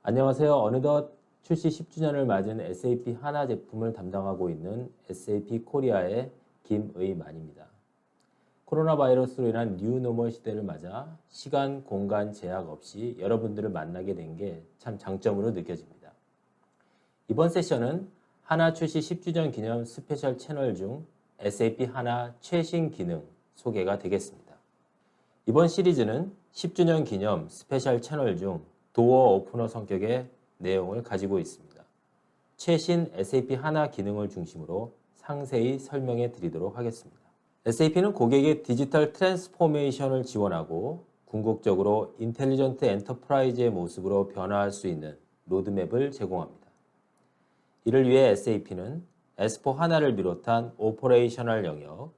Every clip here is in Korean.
안녕하세요. 어느덧 출시 10주년을 맞은 SAP 하나 제품을 담당하고 있는 SAP 코리아의 김의만입니다. 코로나 바이러스로 인한 뉴노멀 시대를 맞아 시간, 공간 제약 없이 여러분들을 만나게 된 게 참 장점으로 느껴집니다. 이번 세션은 하나 출시 10주년 기념 스페셜 채널 중 SAP 하나 최신 기능 소개가 되겠습니다. 이번 시리즈는 10주년 기념 스페셜 채널 중 도어 오프너 성격의 내용을 가지고 있습니다. 최신 SAP 하나 기능을 중심으로 상세히 설명해 드리도록 하겠습니다. SAP는 고객의 디지털 트랜스포메이션을 지원하고 궁극적으로 인텔리전트 엔터프라이즈의 모습으로 변화할 수 있는 로드맵을 제공합니다. 이를 위해 SAP는 S4 하나를 비롯한 오퍼레이셔널 영역,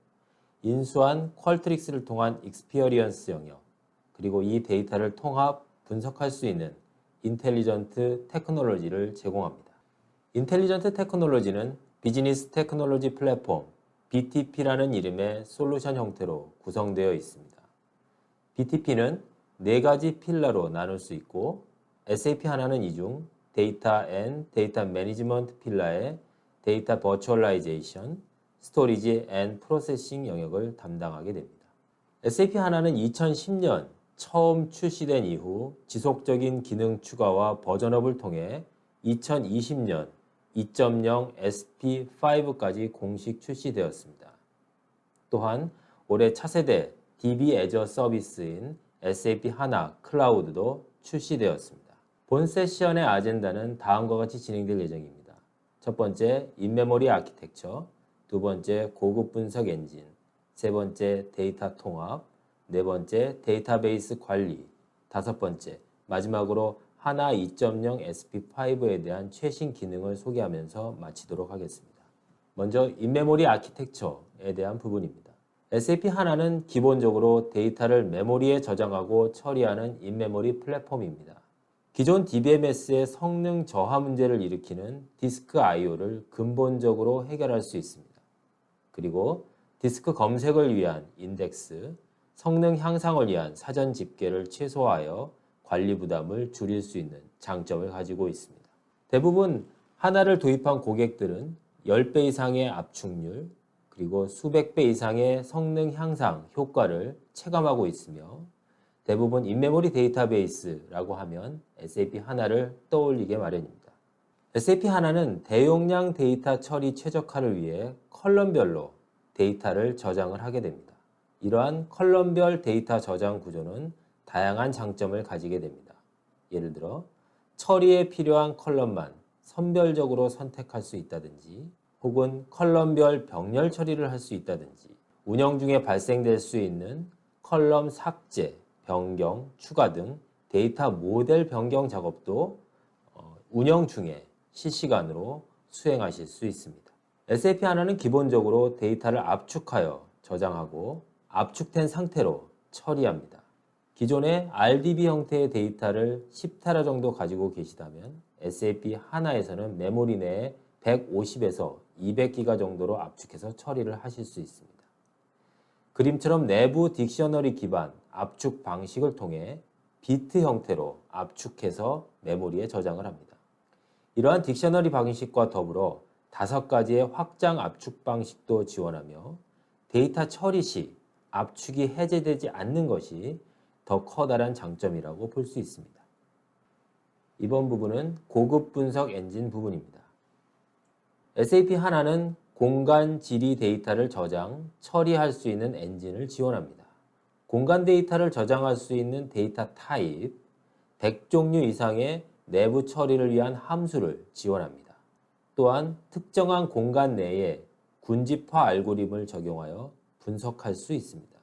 인수한 퀄트릭스를 통한 익스피어리언스 영역, 그리고 이 데이터를 통합, 분석할 수 있는 인텔리전트 테크놀로지를 제공합니다. 인텔리전트 테크놀로지는 비즈니스 테크놀로지 플랫폼 BTP라는 이름의 솔루션 형태로 구성되어 있습니다. BTP는 4가지 필러로 나눌 수 있고 SAP 하나는 이 중 데이터 앤 데이터 매니지먼트 필러의 데이터 버추얼라이제이션, 스토리지 앤 프로세싱 영역을 담당하게 됩니다. SAP 하나는 2010년 처음 출시된 이후 지속적인 기능 추가와 버전업을 통해 2020년 2.0 SP5까지 공식 출시되었습니다. 또한 올해 차세대 DB 애저 서비스인 SAP 하나 클라우드도 출시되었습니다. 본 세션의 아젠다는 다음과 같이 진행될 예정입니다. 첫 번째, 인메모리 아키텍처, 두 번째, 고급 분석 엔진, 세 번째, 데이터 통합, 네 번째, 데이터베이스 관리, 다섯 번째, 마지막으로 하나 2.0 SP5에 대한 최신 기능을 소개하면서 마치도록 하겠습니다. 먼저 인메모리 아키텍처에 대한 부분입니다. SAP 하나는 기본적으로 데이터를 메모리에 저장하고 처리하는 인메모리 플랫폼입니다. 기존 DBMS의 성능 저하 문제를 일으키는 디스크 I/O를 근본적으로 해결할 수 있습니다. 그리고 디스크 검색을 위한 인덱스, 성능 향상을 위한 사전 집계를 최소화하여 관리 부담을 줄일 수 있는 장점을 가지고 있습니다. 대부분 하나를 도입한 고객들은 10배 이상의 압축률, 그리고 수백 배 이상의 성능 향상 효과를 체감하고 있으며 대부분 인메모리 데이터베이스라고 하면 SAP 하나를 떠올리게 마련입니다. SAP 하나는 대용량 데이터 처리 최적화를 위해 컬럼별로 데이터를 저장을 하게 됩니다. 이러한 컬럼별 데이터 저장 구조는 다양한 장점을 가지게 됩니다. 예를 들어 처리에 필요한 컬럼만 선별적으로 선택할 수 있다든지 혹은 컬럼별 병렬 처리를 할 수 있다든지 운영 중에 발생될 수 있는 컬럼 삭제, 변경, 추가 등 데이터 모델 변경 작업도 운영 중에 실시간으로 수행하실 수 있습니다. SAP 하나는 기본적으로 데이터를 압축하여 저장하고 압축된 상태로 처리합니다. 기존의 RDB 형태의 데이터를 10테라 정도 가지고 계시다면 SAP 하나에서는 메모리 내에 150에서 200기가 정도로 압축해서 처리를 하실 수 있습니다. 그림처럼 내부 딕셔너리 기반 압축 방식을 통해 비트 형태로 압축해서 메모리에 저장을 합니다. 이러한 딕셔너리 방식과 더불어 5가지의 확장 압축 방식도 지원하며 데이터 처리 시 압축이 해제되지 않는 것이 더 커다란 장점이라고 볼 수 있습니다. 이번 부분은 고급 분석 엔진 부분입니다. SAP 하나는 공간 지리 데이터를 저장, 처리할 수 있는 엔진을 지원합니다. 공간 데이터를 저장할 수 있는 데이터 타입, 100종류 이상의 내부 처리를 위한 함수를 지원합니다. 또한 특정한 공간 내에 군집화 알고리즘을 적용하여 분석할 수 있습니다.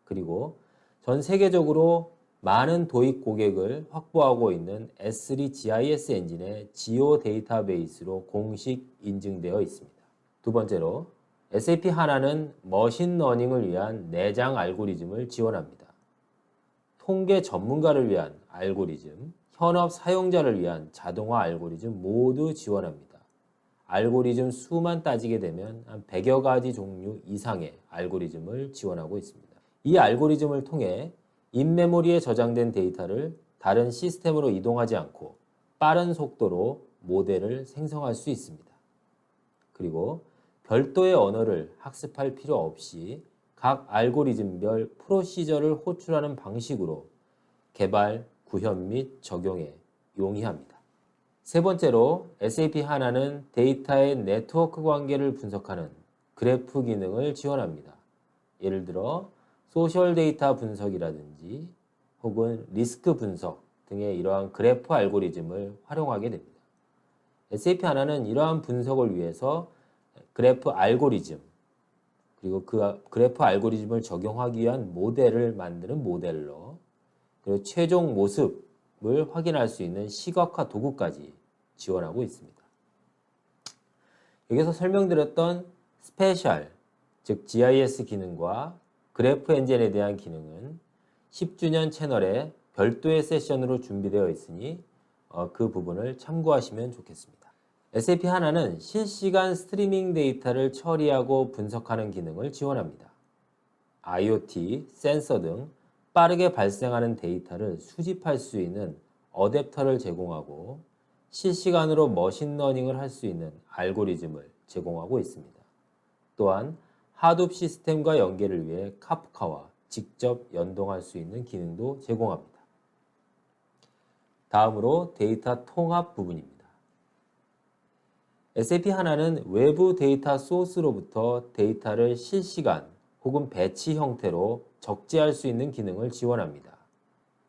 그리고 전 세계적으로 많은 도입 고객을 확보하고 있는 S3 GIS 엔진의 지오 데이터베이스로 공식 인증되어 있습니다. 두 번째로 SAP 하나는 머신러닝을 위한 내장 알고리즘을 지원합니다. 통계 전문가를 위한 알고리즘, 현업 사용자를 위한 자동화 알고리즘 모두 지원합니다. 알고리즘 수만 따지게 되면 한 100여 가지 종류 이상의 알고리즘을 지원하고 있습니다. 이 알고리즘을 통해 인메모리에 저장된 데이터를 다른 시스템으로 이동하지 않고 빠른 속도로 모델을 생성할 수 있습니다. 그리고 별도의 언어를 학습할 필요 없이 각 알고리즘별 프로시저를 호출하는 방식으로 개발, 구현 및 적용에 용이합니다. 세 번째로 SAP 하나는 데이터의 네트워크 관계를 분석하는 그래프 기능을 지원합니다. 예를 들어 소셜 데이터 분석이라든지 혹은 리스크 분석 등의 이러한 그래프 알고리즘을 활용하게 됩니다. SAP 하나는 이러한 분석을 위해서 그래프 알고리즘 그리고 그 그래프 알고리즘을 적용하기 위한 모델을 만드는 모델러 그리고 최종 모습을 확인할 수 있는 시각화 도구까지 지원하고 있습니다. 여기서 설명드렸던 스페셜, 즉 GIS 기능과 그래프 엔진에 대한 기능은 10주년 채널에 별도의 세션으로 준비되어 있으니 그 부분을 참고하시면 좋겠습니다. SAP 하나는 실시간 스트리밍 데이터를 처리하고 분석하는 기능을 지원합니다. IoT, 센서 등 빠르게 발생하는 데이터를 수집할 수 있는 어댑터를 제공하고 실시간으로 머신러닝을 할 수 있는 알고리즘을 제공하고 있습니다. 또한 하둡 시스템과 연계를 위해 카프카와 직접 연동할 수 있는 기능도 제공합니다. 다음으로 데이터 통합 부분입니다. SAP 하나는 외부 데이터 소스로부터 데이터를 실시간 혹은 배치 형태로 적재할 수 있는 기능을 지원합니다.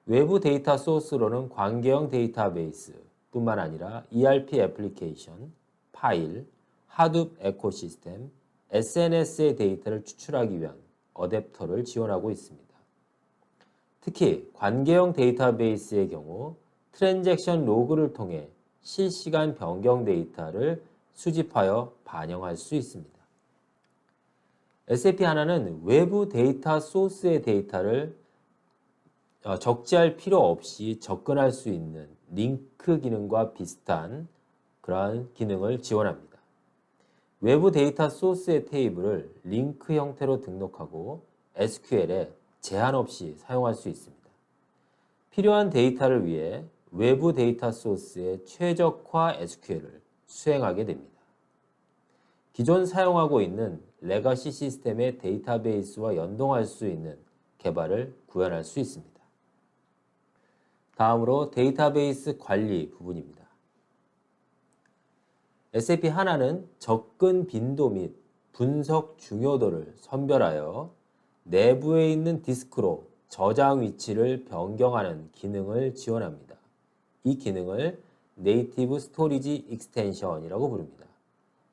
외부 데이터 소스로는 관계형 데이터베이스 뿐만 아니라 ERP 애플리케이션, 파일, 하둡 에코시스템, SNS의 데이터를 추출하기 위한 어댑터를 지원하고 있습니다. 특히 관계형 데이터베이스의 경우 트랜잭션 로그를 통해 실시간 변경 데이터를 수집하여 반영할 수 있습니다. SAP 하나는 외부 데이터 소스의 데이터를 적재할 필요 없이 접근할 수 있는 링크 기능과 비슷한 그러한 기능을 지원합니다. 외부 데이터 소스의 테이블을 링크 형태로 등록하고 SQL에 제한 없이 사용할 수 있습니다. 필요한 데이터를 위해 외부 데이터 소스의 최적화 SQL을 수행하게 됩니다. 기존 사용하고 있는 레거시 시스템의 데이터베이스와 연동할 수 있는 개발을 구현할 수 있습니다. 다음으로 데이터베이스 관리 부분입니다. SAP 하나는 접근 빈도 및 분석 중요도를 선별하여 내부에 있는 디스크로 저장 위치를 변경하는 기능을 지원합니다. 이 기능을 네이티브 스토리지 익스텐션이라고 부릅니다.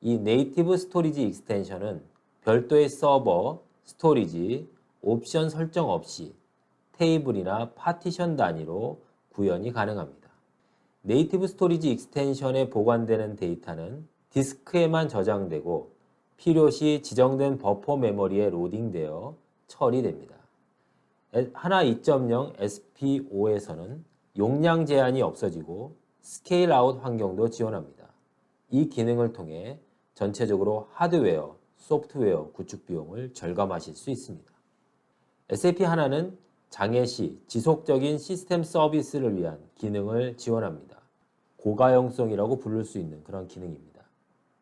이 네이티브 스토리지 익스텐션은 별도의 서버, 스토리지, 옵션 설정 없이 테이블이나 파티션 단위로 구현이 가능합니다. 네이티브 스토리지 익스텐션에 보관되는 데이터는 디스크에만 저장되고 필요시 지정된 버퍼 메모리에 로딩되어 처리됩니다. 하나 2.0 SP5에서는 용량 제한이 없어지고 스케일 아웃 환경도 지원합니다. 이 기능을 통해 전체적으로 하드웨어, 소프트웨어 구축 비용을 절감하실 수 있습니다. SAP 하나는 장애 시 지속적인 시스템 서비스를 위한 기능을 지원합니다. 고가용성이라고 부를 수 있는 그런 기능입니다.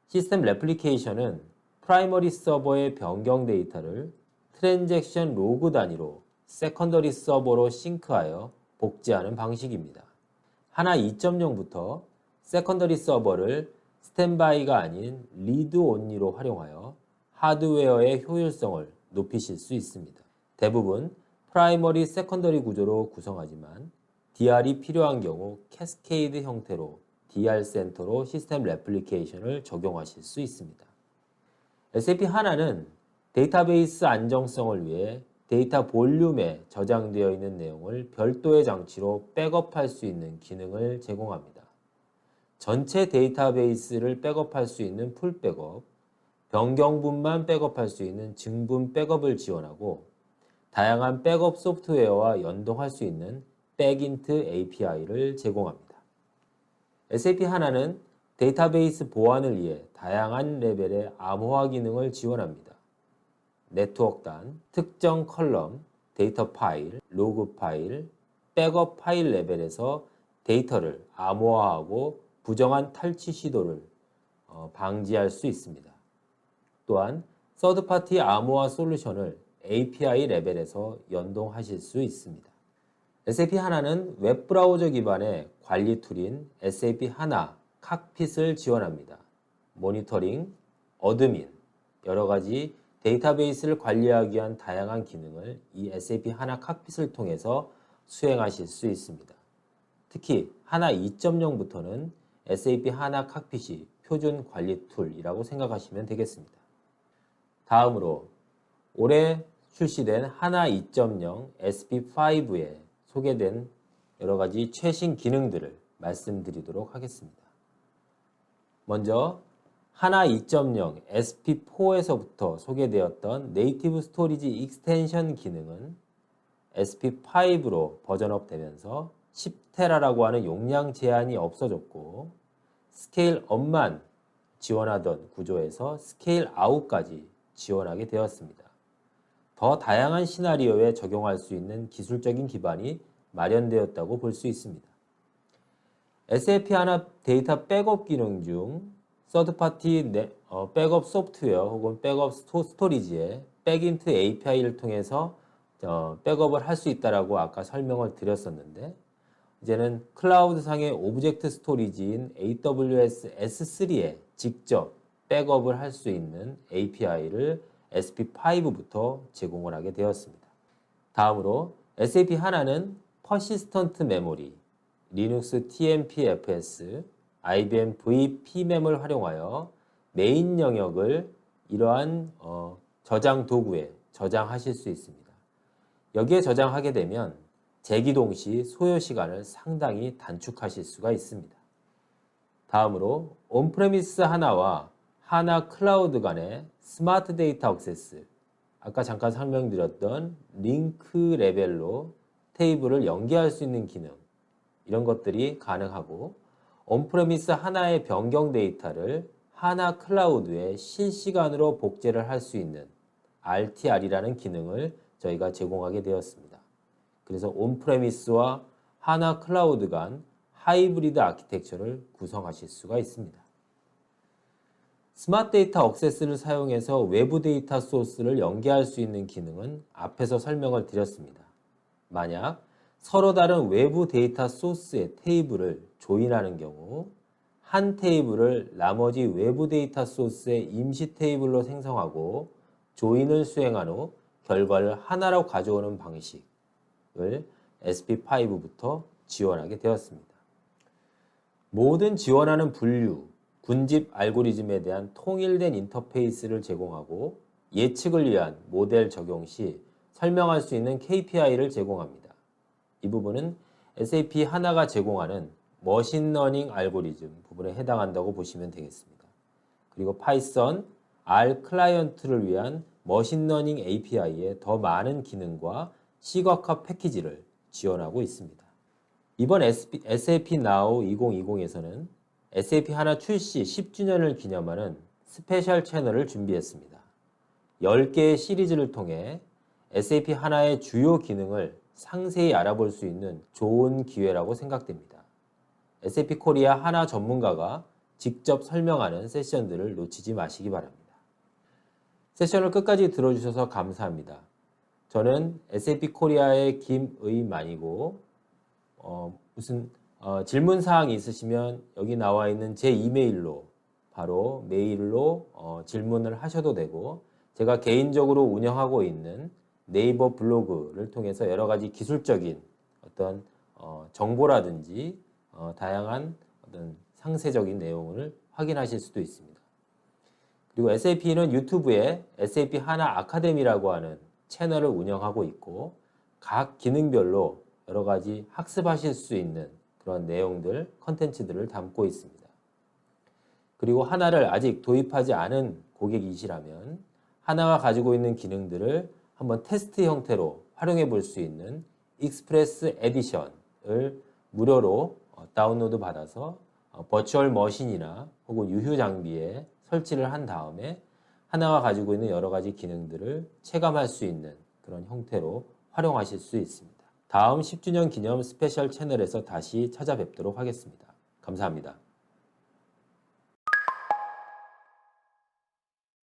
시스템 레플리케이션은 프라이머리 서버의 변경 데이터를 트랜잭션 로그 단위로 세컨더리 서버로 싱크하여 복제하는 방식입니다. 하나 2.0부터 세컨더리 서버를 스탠바이가 아닌 리드 온리로 활용하여 하드웨어의 효율성을 높이실 수 있습니다. 대부분 프라이머리, 세컨더리 구조로 구성하지만 DR이 필요한 경우 캐스케이드 형태로 DR 센터로 시스템 레플리케이션을 적용하실 수 있습니다. SAP 하나는 데이터베이스 안정성을 위해 데이터 볼륨에 저장되어 있는 내용을 별도의 장치로 백업할 수 있는 기능을 제공합니다. 전체 데이터베이스를 백업할 수 있는 풀 백업, 변경분만 백업할 수 있는 증분 백업을 지원하고 다양한 백업 소프트웨어와 연동할 수 있는 백인트 API를 제공합니다. SAP 하나는 데이터베이스 보안을 위해 다양한 레벨의 암호화 기능을 지원합니다. 네트워크단, 특정 컬럼, 데이터 파일, 로그 파일, 백업 파일 레벨에서 데이터를 암호화하고 부정한 탈취 시도를 방지할 수 있습니다. 또한 서드파티 암호화 솔루션을 API 레벨에서 연동하실 수 있습니다. SAP 하나는 웹브라우저 기반의 관리 툴인 SAP 하나 칵핏을 지원합니다. 모니터링, 어드민, 여러 가지 데이터베이스를 관리하기 위한 다양한 기능을 이 SAP 하나 칵핏을 통해서 수행하실 수 있습니다. 특히 하나 2.0부터는 SAP 하나 칵핏이 표준 관리 툴이라고 생각하시면 되겠습니다. 다음으로 올해 출시된 하나 2.0 SP5에 소개된 여러 가지 최신 기능들을 말씀드리도록 하겠습니다. 먼저 하나 2.0 SP4에서부터 소개되었던 네이티브 스토리지 익스텐션 기능은 SP5로 버전업 되면서 10테라라고 하는 용량 제한이 없어졌고 스케일 업만 지원하던 구조에서 스케일 아웃까지 지원하게 되었습니다. 더 다양한 시나리오에 적용할 수 있는 기술적인 기반이 마련되었다고 볼 수 있습니다. SAP 하나 데이터 백업 기능 중 서드파티 백업 소프트웨어 혹은 백업 스토리지의 백인트 API를 통해서 백업을 할 수 있다라고 아까 설명을 드렸었는데 이제는 클라우드상의 오브젝트 스토리지인 AWS S3에 직접 백업을 할 수 있는 API를 SP5부터 제공을 하게 되었습니다. 다음으로 SAP 하나는 퍼시스턴트 메모리, 리눅스 TMP-FS, IBM VPM을 활용하여 메인 영역을 이러한 저장 도구에 저장하실 수 있습니다. 여기에 저장하게 되면 재기동 시 소요 시간을 상당히 단축하실 수가 있습니다. 다음으로 온프레미스 하나와 하나 클라우드 간의 스마트 데이터 액세스, 아까 잠깐 설명드렸던 링크 레벨로 테이블을 연계할 수 있는 기능, 이런 것들이 가능하고 온프레미스 하나의 변경 데이터를 하나 클라우드에 실시간으로 복제를 할 수 있는 RTR이라는 기능을 저희가 제공하게 되었습니다. 그래서 온프레미스와 하나 클라우드 간 하이브리드 아키텍처를 구성하실 수가 있습니다. 스마트 데이터 액세스를 사용해서 외부 데이터 소스를 연계할 수 있는 기능은 앞에서 설명을 드렸습니다. 만약 서로 다른 외부 데이터 소스의 테이블을 조인하는 경우 한 테이블을 나머지 외부 데이터 소스의 임시 테이블로 생성하고 조인을 수행한 후 결과를 하나로 가져오는 방식을 SP5부터 지원하게 되었습니다. 모든 지원하는 분류, 군집 알고리즘에 대한 통일된 인터페이스를 제공하고 예측을 위한 모델 적용 시 설명할 수 있는 KPI를 제공합니다. 이 부분은 SAP 하나가 제공하는 머신러닝 알고리즘 부분에 해당한다고 보시면 되겠습니다. 그리고 파이썬, R 클라이언트를 위한 머신러닝 API에 더 많은 기능과 시각화 패키지를 지원하고 있습니다. 이번 SAP Now 2020에서는 SAP 하나 출시 10주년을 기념하는 스페셜 채널을 준비했습니다. 10개의 시리즈를 통해 SAP 하나의 주요 기능을 상세히 알아볼 수 있는 좋은 기회라고 생각됩니다. SAP 코리아 하나 전문가가 직접 설명하는 세션들을 놓치지 마시기 바랍니다. 세션을 끝까지 들어주셔서 감사합니다. 저는 SAP 코리아의 김의만이고 질문 사항이 있으시면 여기 나와 있는 제 이메일로 바로 메일로 질문을 하셔도 되고 제가 개인적으로 운영하고 있는 네이버 블로그를 통해서 여러 가지 기술적인 어떤 정보라든지 다양한 어떤 상세적인 내용을 확인하실 수도 있습니다. 그리고 SAP는 유튜브에 SAP 하나 아카데미라고 하는 채널을 운영하고 있고 각 기능별로 여러 가지 학습하실 수 있는 그런 내용들, 컨텐츠들을 담고 있습니다. 그리고 하나를 아직 도입하지 않은 고객이시라면 하나가 가지고 있는 기능들을 한번 테스트 형태로 활용해 볼 수 있는 익스프레스 에디션을 무료로 다운로드 받아서 버추얼 머신이나 혹은 유휴 장비에 설치를 한 다음에 하나가 가지고 있는 여러 가지 기능들을 체감할 수 있는 그런 형태로 활용하실 수 있습니다. 다음 10주년 기념 스페셜 채널에서 다시 찾아뵙도록 하겠습니다. 감사합니다.